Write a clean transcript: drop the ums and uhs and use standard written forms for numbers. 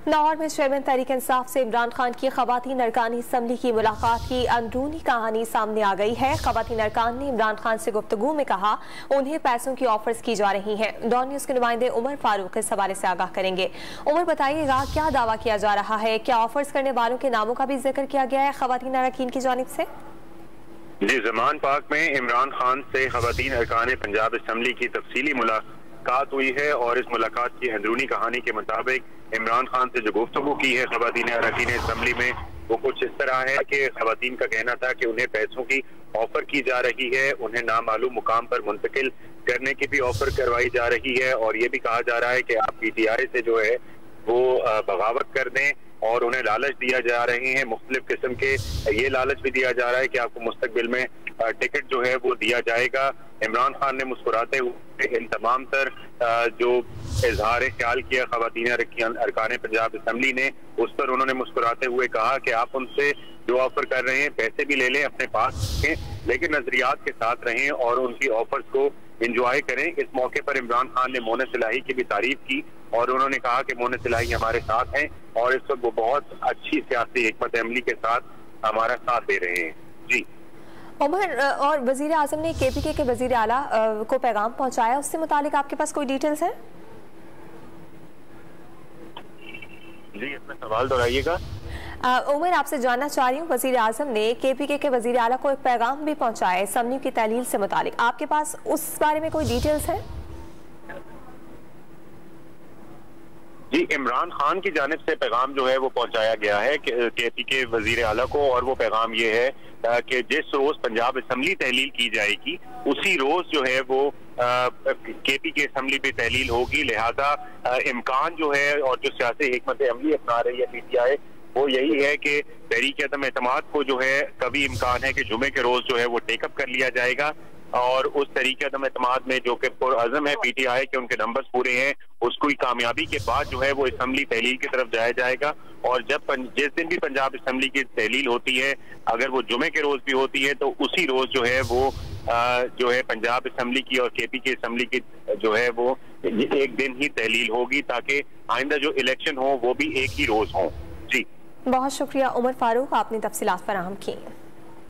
लाहौर में चेयरमैन तहरीक इंसाफ से इमरान खान की खवातीन अरकान असम्बली की मुलाकात की अंदरूनी कहानी सामने आ गई है। खवातीन अरकान ने इमरान खान से गुफ्तगू में कहा उन्हें पैसों की ऑफर्स की जा रही हैं। डॉन न्यूज के नुमाइंदे उमर फारूक इस हवाले से आगाह करेंगे। उमर, बताइएगा क्या दावा किया जा रहा है? क्या ऑफर्स करने वालों के नामों का भी जिक्र किया गया है खवातीन अरकान की जानिब से? जी, ज़मान पार्क में इमरान खान से खवातीन अरकान पंजाब असम्बली की तफसीली मुलाकात हुई है और इस मुलाकात की अंदरूनी कहानी के मुताबिक इमरान खान से जो गुफ्तगू की है खवातीन अरकान असम्बली में, वो कुछ इस तरह है कि खवातीन का कहना था कि उन्हें पैसों की ऑफर की जा रही है, उन्हें नामालूम मुकाम पर मुंतकिल करने की भी ऑफर करवाई जा रही है और ये भी कहा जा रहा है कि आप PTI से जो है वो बगावत कर दें और उन्हें लालच दिया जा रहे हैं मुख्तलिफ किस्म के। ये लालच भी दिया जा रहा है कि आपको मुस्तकबिल में टिकट जो है वो दिया जाएगा। इमरान खान ने मुस्कुराते हुए इन तमाम तर जो इजहार ख्याल किया खवातीन अरकान पंजाब असम्बली ने, उस पर उन्होंने मुस्कुराते हुए कहा कि आप उनसे जो ऑफर कर रहे हैं पैसे भी ले लें, अपने पास रखें, लेकिन नजरियात के साथ रहें और उनकी ऑफर्स को इंजॉय करें। इस मौके पर इमरान खान ने मोनस इलाही की भी तारीफ की और उन्होंने कहा कि मोनस इलाही हमारे साथ हैं और इस वक्त वो बहुत अच्छी सियासी हिकमत अमली के साथ हमारा साथ दे रहे हैं। जी उमर, और वजीर आजम ने KPK के वजीर आला को पैगाम पहुंचाया, उससे मुतालिक आपके पास कोई डिटेल्स है? जी, इसमें सवाल दोहराइएगा। उमर, आपसे जानना चाह रही हूँ, वजीर आजम ने KPK के वजीर आला को एक पैगाम भी पहुंचाया है असम्बली की तहलील से मुतालिक, आपके पास उस बारे में कोई डिटेल्स है? जी, इमरान खान की जानिब से पैगाम जो है वो पहुंचाया गया है KPK वजीर आला को और वो पैगाम ये है कि जिस रोज पंजाब असम्बली तहलील की जाएगी उसी रोज जो है वो KPK असम्बली पे तहलील होगी। लिहाजा इम्कान जो है और जो सियासी हिकमत अमली अपना रही है PTI वो यही है कि तहरीक अदम एतमाद को जो है कभी इम्कान है कि जुमे के रोज जो है वो टेकअप कर लिया जाएगा और उस तरीके अदम एतमाद में जो कि पुरअज़म है PTI के उनके नंबर्स पूरे हैं, उसको कामयाबी के बाद जो है वो असम्बली तहलील की तरफ जाया जाएगा। और जब जिस दिन भी पंजाब असम्बली की तहलील होती है, अगर वो जुमे के रोज भी होती है तो उसी रोज जो है वो जो है पंजाब असम्बली की और KPK असम्बली की जो है वो एक दिन ही तहलील होगी ताकि आइंदा जो इलेक्शन हो वो भी एक ही रोज हो। जी, बहुत शुक्रिया उमर फारूक, आपने तफसीलात फराहम की।